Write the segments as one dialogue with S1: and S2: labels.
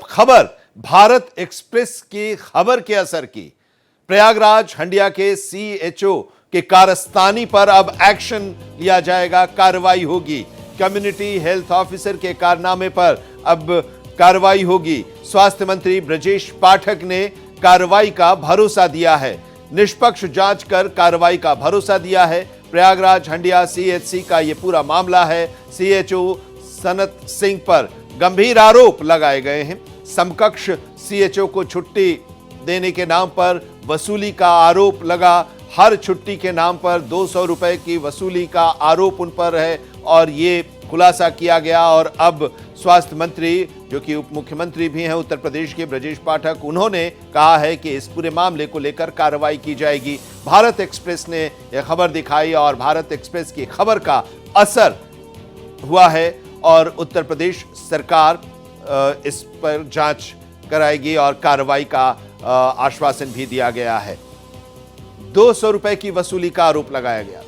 S1: खबर भारत एक्सप्रेस की खबर के असर की। प्रयागराज हंडिया के सीएचओ के कारस्तानी पर अब एक्शन लिया जाएगा, कार्रवाई होगी। कम्युनिटी हेल्थ ऑफिसर के कारनामे पर अब कार्रवाई होगी। स्वास्थ्य मंत्री ब्रजेश पाठक ने कार्रवाई का भरोसा दिया है, निष्पक्ष जांच कर कार्रवाई का भरोसा दिया है। प्रयागराज हंडिया सीएचसी का यह पूरा मामला है। सीएचओ सनत सिंह पर गंभीर आरोप लगाए गए हैं। समकक्ष सीएचओ को छुट्टी देने के नाम पर वसूली का आरोप लगा। हर छुट्टी के नाम पर 200 रुपए की वसूली का आरोप उन पर है और ये खुलासा किया गया। और अब स्वास्थ्य मंत्री, जो कि उप मुख्यमंत्री भी हैं उत्तर प्रदेश के, ब्रजेश पाठक, उन्होंने कहा है कि इस पूरे मामले को लेकर कार्रवाई की जाएगी। भारत एक्सप्रेस ने यह खबर दिखाई और भारत एक्सप्रेस की खबर का असर हुआ है और उत्तर प्रदेश सरकार इस पर जांच कराएगी और कार्रवाई का आश्वासन भी दिया गया है। 200 रुपए की वसूली का आरोप लगाया गया।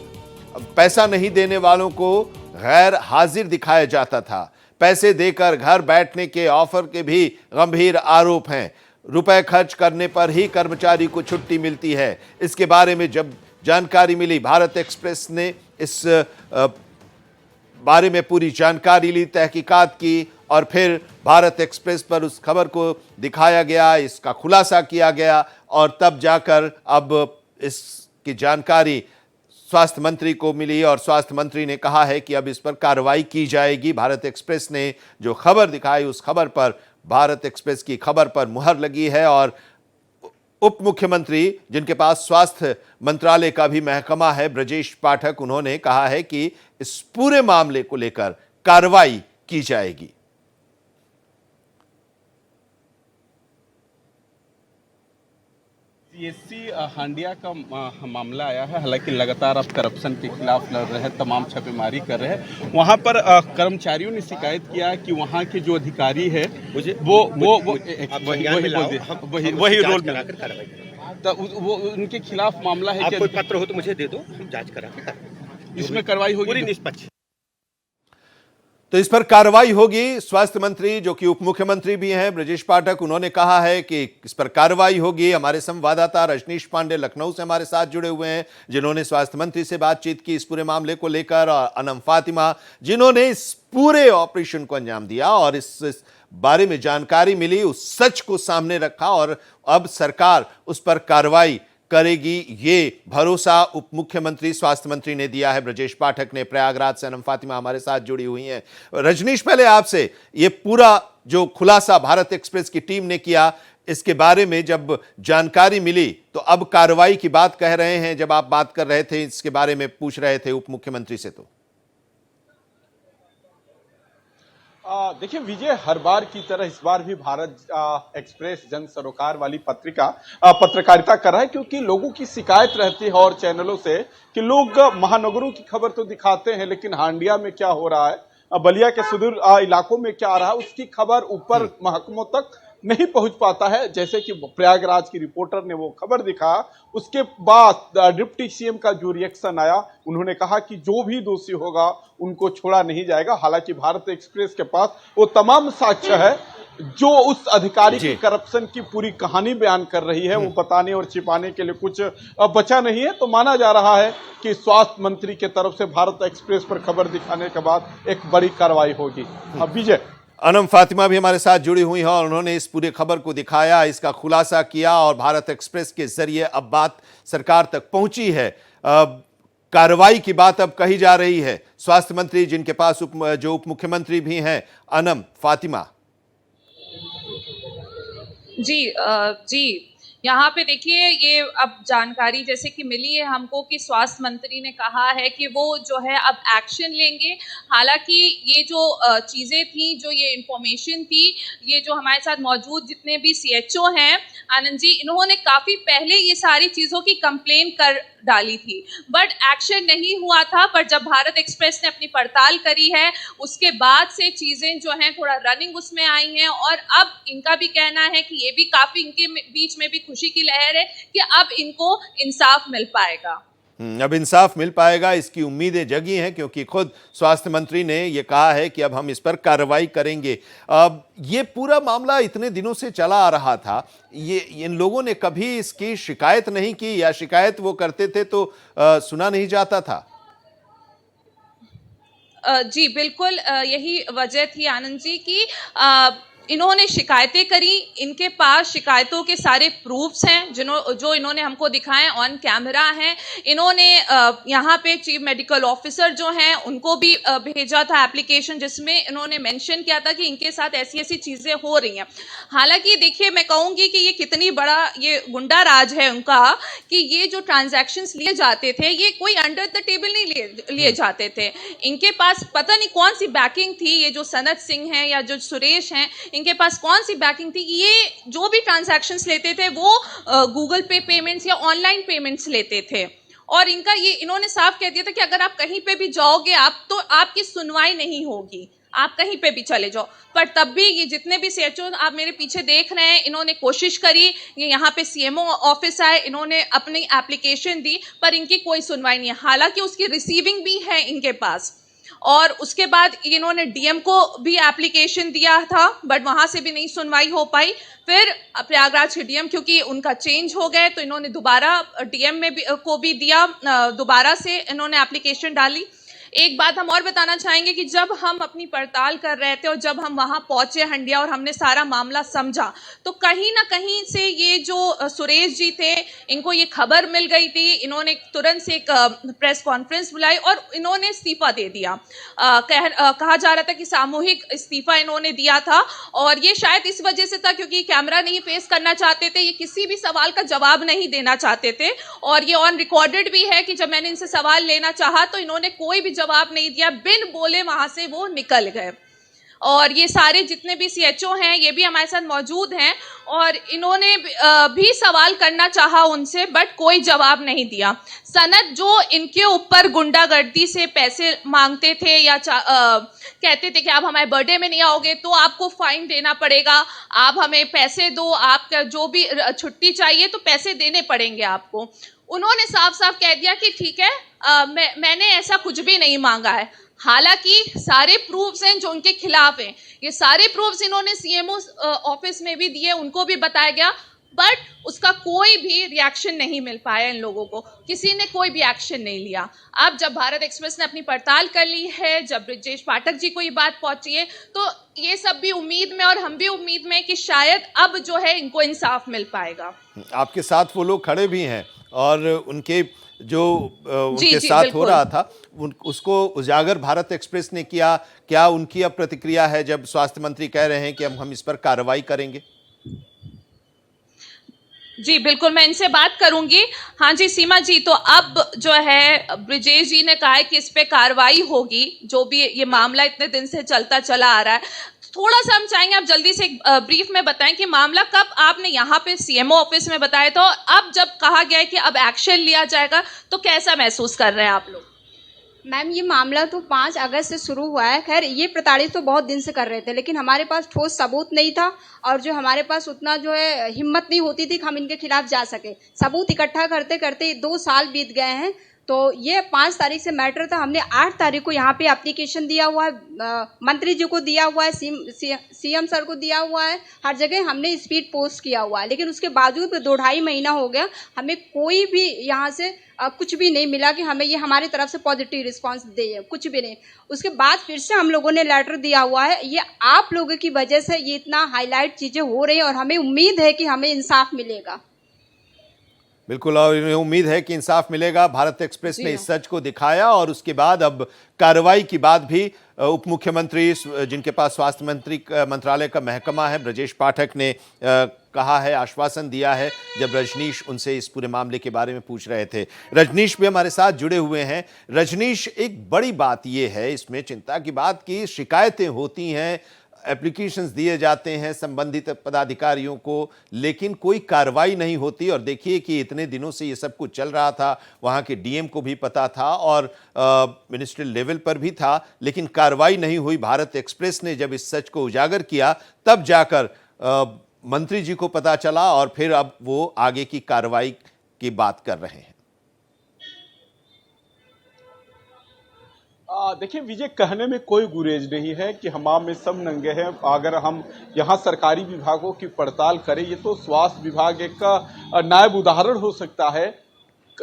S1: अब पैसा नहीं देने वालों को गैर हाजिर दिखाया जाता था। पैसे देकर घर बैठने के ऑफर के भी गंभीर आरोप हैं। रुपए खर्च करने पर ही कर्मचारी को छुट्टी मिलती है। इसके बारे में जब जानकारी मिली, भारत एक्सप्रेस ने इस बारे में पूरी जानकारी ली, तहकीकात की और फिर भारत एक्सप्रेस पर उस खबर को दिखाया गया, इसका खुलासा किया गया और तब जाकर अब इसकी जानकारी स्वास्थ्य मंत्री को मिली और स्वास्थ्य मंत्री ने कहा है कि अब इस पर कार्रवाई की जाएगी। भारत एक्सप्रेस ने जो खबर दिखाई, उस खबर पर, भारत एक्सप्रेस की खबर पर मुहर लगी है और उप मुख्यमंत्री, जिनके पास स्वास्थ्य मंत्रालय का भी महकमा है, ब्रजेश पाठक, उन्होंने कहा है कि इस पूरे मामले को लेकर कार्रवाई की जाएगी।
S2: सीएचसी हांडिया का मामला आया है। हालांकि लगातार अब करप्शन के खिलाफ लड़ रहे हैं, तमाम छापेमारी कर रहे हैं। वहां पर कर्मचारियों ने शिकायत किया कि वहां के जो अधिकारी है वही रोल तो वो उनके खिलाफ मामला है।
S3: कोई पत्र हो तो मुझे दे दो, हम जांच करा के
S2: इसमें कार्रवाई होगी
S3: पूरी निष्पक्ष।
S1: तो इस पर कार्रवाई होगी। स्वास्थ्य मंत्री, जो कि उप मुख्यमंत्री भी हैं, ब्रजेश पाठक, उन्होंने कहा है कि इस पर कार्रवाई होगी। हमारे संवाददाता रजनीश पांडे लखनऊ से हमारे साथ जुड़े हुए हैं, जिन्होंने स्वास्थ्य मंत्री से बातचीत की इस पूरे मामले को लेकर, और अनम फातिमा, जिन्होंने इस पूरे ऑपरेशन को अंजाम दिया और इस बारे में जानकारी मिली, उस सच को सामने रखा और अब सरकार उस पर कार्रवाई करेगी, ये भरोसा उप मुख्यमंत्री स्वास्थ्य मंत्री ने दिया है। ब्रजेश पाठक ने। प्रयागराज से अनम फातिमा हमारे साथ जुड़ी हुई हैं। रजनीश, पहले आपसे, ये पूरा जो खुलासा भारत एक्सप्रेस की टीम ने किया, इसके बारे में जब जानकारी मिली तो अब कार्रवाई की बात कह रहे हैं। जब आप बात कर रहे थे, इसके बारे में पूछ रहे थे उप मुख्यमंत्री से, तो
S2: देखिए विजय, हर बार की तरह इस बार भी भारत एक्सप्रेस जन सरोकार वाली पत्रिका पत्रकारिता कर रहा है, क्योंकि लोगों की शिकायत रहती है और चैनलों से कि लोग महानगरों की खबर तो दिखाते हैं, लेकिन हांडिया में क्या हो रहा है, बलिया के सुदूर इलाकों में क्या आ रहा है, उसकी खबर ऊपर महकमों तक नहीं पहुंच पाता है। जैसे कि प्रयागराज की रिपोर्टर ने वो खबर दिखाया, उसके बाद डिप्टी सीएम का जो रिएक्शन आया, उन्होंने कहा कि जो भी दोषी होगा उनको छोड़ा नहीं जाएगा। हालांकि भारत एक्सप्रेस के पास वो तमाम साक्ष्य है जो उस अधिकारी की करप्शन की पूरी कहानी बयान कर रही है। वो बताने और छिपाने के लिए कुछ बचा नहीं है। तो माना जा रहा है कि स्वास्थ्य मंत्री के तरफ से भारत एक्सप्रेस पर खबर दिखाने के बाद एक बड़ी कार्रवाई होगी। अब विजय,
S1: अनम फातिमा भी हमारे साथ जुड़ी हुई हैं और उन्होंने इस पूरे खबर को दिखाया, इसका खुलासा किया और भारत एक्सप्रेस के जरिए अब बात सरकार तक पहुंची है। कार्रवाई की बात अब कही जा रही है। स्वास्थ्य मंत्री, जिनके पास जो उप मुख्यमंत्री भी हैं, अनम फातिमा।
S4: जी, यहाँ पे देखिए, ये अब जानकारी जैसे कि मिली है हमको कि स्वास्थ्य मंत्री ने कहा है कि वो जो है अब एक्शन लेंगे। हालांकि ये जो चीज़ें थी, जो ये इंफॉर्मेशन थी, ये जो हमारे साथ मौजूद जितने भी सीएचओ हैं, आनंद जी, इन्होंने काफ़ी पहले ये सारी चीज़ों की कंप्लेन कर डाली थी, बट एक्शन नहीं हुआ था। पर जब भारत एक्सप्रेस ने अपनी पड़ताल करी है, उसके बाद से चीज़ें जो हैं थोड़ा रनिंग उसमें आई हैं और अब इनका भी कहना है कि ये भी काफ़ी, इनके बीच में भी खुशी की लहर है कि अब इनको इंसाफ मिल पाएगा।
S1: अब इंसाफ मिल पाएगा इसकी उम्मीदें जगी हैं, क्योंकि खुद स्वास्थ्य मंत्री ने यह कहा है कि अब हम इस पर कार्रवाई करेंगे। अब ये पूरा मामला इतने दिनों से चला आ रहा था, ये इन लोगों ने कभी इसकी शिकायत नहीं की, या शिकायत वो करते थे तो सुना नहीं जाता था?
S4: जी बिल्कुल, यही वजह थी आनंद जी की इन्होंने शिकायतें करी। इनके पास शिकायतों के सारे प्रूफ्स हैं जो इन्होंने हमको दिखाए, ऑन कैमरा हैं। इन्होंने यहाँ पे चीफ मेडिकल ऑफिसर जो हैं उनको भी भेजा था एप्लीकेशन, जिसमें इन्होंने मेंशन किया था कि इनके साथ ऐसी ऐसी चीज़ें हो रही हैं। हालांकि देखिए, मैं कहूँगी कि ये कितनी बड़ा ये गुंडा राज है उनका, कि ये जो ट्रांजैक्शंस लिए जाते थे ये कोई अंडर द टेबल नहीं लिए जाते थे। इनके पास पता नहीं कौन सी बैकिंग थी, ये जो सनत सिंह हैं या जो सुरेश हैं, इनके पास कौन सी बैकिंग थी। ये जो भी ट्रांजैक्शंस लेते थे वो गूगल पे पेमेंट्स या ऑनलाइन पेमेंट्स लेते थे। और इनका ये इन्होंने साफ कह दिया था कि अगर आप कहीं पे भी जाओगे आप तो आपकी सुनवाई नहीं होगी, आप कहीं पे भी चले जाओ। पर तब भी ये जितने भी सीएचओ आप मेरे पीछे देख रहे हैं, इन्होंने कोशिश करी, ये यहाँ पे सीएमओ ऑफिस आए, इन्होंने अपनी एप्लीकेशन दी, पर इनकी कोई सुनवाई नहीं है। हालांकि उसकी रिसीविंग भी है इनके पास। और उसके बाद इन्होंने डीएम को भी एप्लीकेशन दिया था, बट वहां से भी नहीं सुनवाई हो पाई। फिर प्रयागराज के डीएम, क्योंकि उनका चेंज हो गए, तो इन्होंने दोबारा डीएम में को भी दिया, दोबारा से इन्होंने एप्लीकेशन डाली। एक बात हम और बताना चाहेंगे कि जब हम अपनी पड़ताल कर रहे थे और जब हम वहां पहुंचे हंडिया और हमने सारा मामला समझा, तो कहीं ना कहीं से ये जो सुरेश जी थे, इनको ये खबर मिल गई थी। इन्होंने तुरंत से एक प्रेस कॉन्फ्रेंस बुलाई और इन्होंने इस्तीफा दे दिया। कहा जा रहा था कि सामूहिक इस्तीफा इन्होंने दिया था, और ये शायद इस वजह से था क्योंकि कैमरा नहीं फेस करना चाहते थे, ये किसी भी सवाल का जवाब नहीं देना चाहते थे। और ये ऑन रिकॉर्डेड भी है कि जब मैंने इनसे सवाल लेना चाहा तो इन्होंने कोई भी जवाब नहीं दिया, बिन बोले वहां से वो निकल गए। और ये सारे जितने भी सीएचओ हैं ये भी हमारे साथ मौजूद हैं, और इन्होंने भी सवाल करना चाहा उनसे, बट कोई जवाब नहीं दिया। सनत जो इनके ऊपर गुंडागर्दी से पैसे मांगते थे या कहते थे कि आप हमारे बर्थडे में नहीं आओगे तो आपको फाइन देना पड़ेगा, आप हमें पैसे दो, आपका जो भी छुट्टी चाहिए तो पैसे देने पड़ेंगे आपको। उन्होंने साफ साफ कह दिया कि ठीक है, मैंने ऐसा कुछ भी नहीं मांगा है। हालांकि सारे प्रूफ्स हैं जो उनके खिलाफ हैं, ये सारे प्रूफ्स इन्होंने सीएमओ ऑफिस में भी दिए, उनको भी बताया गया, बट उसका कोई भी रिएक्शन नहीं मिल पाया। इन लोगों को किसी ने कोई भी एक्शन नहीं लिया। अब जब भारत एक्सप्रेस ने अपनी पड़ताल कर ली है, जब ब्रजेश पाठक जी को ये बात पहुंची है, तो ये सब भी उम्मीद में और हम भी उम्मीद में कि शायद अब जो है इनको इंसाफ मिल पाएगा।
S1: आपके साथ वो लोग खड़े भी हैं और उनके जो उनके
S4: जी,
S1: साथ हो रहा था उसको उजागर भारत एक्सप्रेस ने किया। क्या उनकी अब प्रतिक्रिया है जब स्वास्थ्य मंत्री कह रहे हैं कि हम इस पर कार्रवाई करेंगे?
S4: जी बिल्कुल, मैं इनसे बात करूंगी। हाँ जी सीमा जी, तो अब जो है ब्रिजेश जी ने कहा है कि इस पे कार्रवाई होगी, जो भी ये मामला इतने दिन से चलता चला आ रहा है। थोड़ा सा हम चाहेंगे आप जल्दी से एक ब्रीफ में बताएं कि मामला कब आपने यहाँ पे सीएमओ ऑफिस में बताया था, और अब जब कहा गया है कि अब एक्शन लिया जाएगा तो कैसा महसूस कर रहे हैं आप लोग?
S5: मैम, ये मामला तो 5 अगस्त से शुरू हुआ है। खैर, ये प्रताड़ित तो बहुत दिन से कर रहे थे, लेकिन हमारे पास ठोस सबूत नहीं था, और जो हमारे पास उतना जो है हिम्मत नहीं होती थी कि हम इनके खिलाफ जा सके। सबूत इकट्ठा करते करते 2 साल बीत गए हैं। तो ये 5 तारीख से मैटर था। हमने 8 तारीख को यहाँ पे एप्लीकेशन दिया हुआ है, मंत्री जी को दिया हुआ है, सीएम सर को दिया हुआ है, हर जगह हमने स्पीड पोस्ट किया हुआ है। लेकिन उसके बावजूद 2-2.5 महीना हो गया, हमें कोई भी यहाँ से कुछ भी नहीं मिला कि हमें ये हमारी तरफ से पॉजिटिव रिस्पांस दे, कुछ भी नहीं। उसके बाद फिर से हम लोगों ने लेटर दिया हुआ है। ये आप लोगों की वजह से ये इतना हाईलाइट चीज़ें हो रही हैं, और हमें उम्मीद है कि हमें इंसाफ मिलेगा।
S1: बिल्कुल, और इन्हें उम्मीद है कि इंसाफ मिलेगा। भारत एक्सप्रेस ने इस सच को दिखाया, और उसके बाद अब कार्रवाई की बात भी उप मुख्यमंत्री जिनके पास स्वास्थ्य मंत्रालय का महकमा है, ब्रजेश पाठक ने कहा है, आश्वासन दिया है जब रजनीश उनसे इस पूरे मामले के बारे में पूछ रहे थे। रजनीश भी हमारे साथ जुड़े हुए हैं। रजनीश, एक बड़ी बात यह है इसमें चिंता की बात की शिकायतें होती हैं, एप्लीकेशंस दिए जाते हैं संबंधित पदाधिकारियों को, लेकिन कोई कार्रवाई नहीं होती। और देखिए कि इतने दिनों से ये सब कुछ चल रहा था, वहाँ के डीएम को भी पता था और मिनिस्ट्रियल लेवल पर भी था, लेकिन कार्रवाई नहीं हुई। भारत एक्सप्रेस ने जब इस सच को उजागर किया तब जाकर मंत्री जी को पता चला, और फिर अब वो आगे की कार्रवाई की बात कर रहे हैं।
S2: देखिए विजय, कहने में कोई गुरेज नहीं है कि हमाम में सब नंगे हैं। अगर हम यहाँ सरकारी विभागों की पड़ताल करें, ये तो स्वास्थ्य विभाग एक नायब उदाहरण हो सकता है।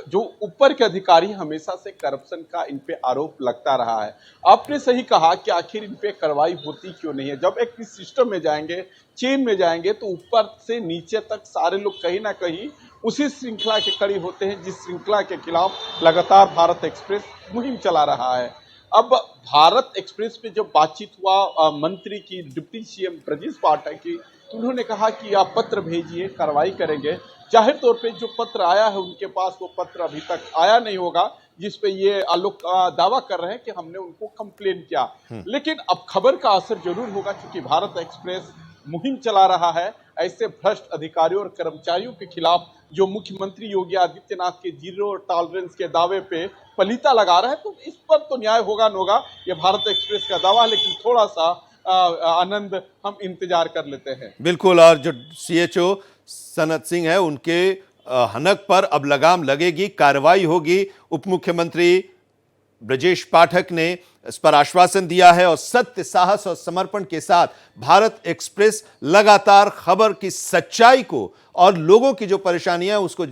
S2: जो ऊपर के अधिकारी हमेशा से करप्शन का इन पे आरोप लगता रहा है। आपने सही कहा कि आखिर इन पे कार्रवाई होती क्यों नहीं है। जब एक सिस्टम में जाएंगे, चेन में जाएंगे, तो ऊपर से नीचे तक सारे लोग कहीं ना कहीं उसी श्रृंखला के कड़ी होते हैं जिस श्रृंखला के खिलाफ लगातार भारत एक्सप्रेस मुहिम चला रहा है। अब भारत एक्सप्रेस पे जब बातचीत हुआ मंत्री की, डिप्टी सीएम ब्रजेश पाठक की, तो उन्होंने कहा कि आप पत्र भेजिए, कार्रवाई करेंगे। जाहिर तौर पे जो पत्र आया है उनके पास, वो पत्र अभी तक आया नहीं होगा जिस पे ये लोग दावा कर रहे हैं कि हमने उनको कंप्लेन किया। लेकिन अब खबर का असर जरूर होगा, क्योंकि भारत एक्सप्रेस मुहिम चला रहा है ऐसे भ्रष्ट अधिकारियों और कर्मचारियों के खिलाफ जो मुख्यमंत्री योगी आदित्यनाथ के जीरो टॉलरेंस के दावे पे पलीता लगा रहा है। तो इस पर तो न्याय होगा न होगा, ये भारत एक्सप्रेस का दावा है। लेकिन थोड़ा सा आनंद हम इंतजार कर लेते हैं।
S1: बिल्कुल, और जो सीएचओ सनत सिंह है उनके हनक पर अब लगाम लगेगी, कार्रवाई होगी। उप मुख्यमंत्री ब्रजेश पाठक ने इस पर आश्वासन दिया है और सत्य, साहस और समर्पण के साथ भारत एक्सप्रेस लगातार खबर की सच्चाई को और लोगों की जो परेशानियां उसको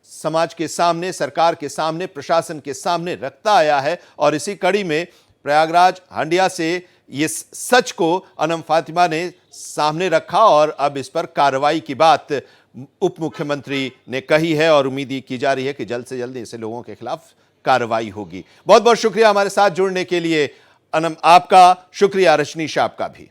S1: समाज के सामने, सरकार के सामने, प्रशासन के सामने रखता आया है। और इसी कड़ी में प्रयागराज हंडिया से ये सच को अनम फातिमा ने सामने रखा और अब इस पर कार्रवाई की बात उप मुख्यमंत्री ने कही है और उम्मीद की जा रही है कि जल्द से जल्द ऐसे लोगों के खिलाफ कार्रवाई होगी। बहुत बहुत शुक्रिया हमारे साथ जुड़ने के लिए अनम, आपका शुक्रिया, रजनीश आपका भी।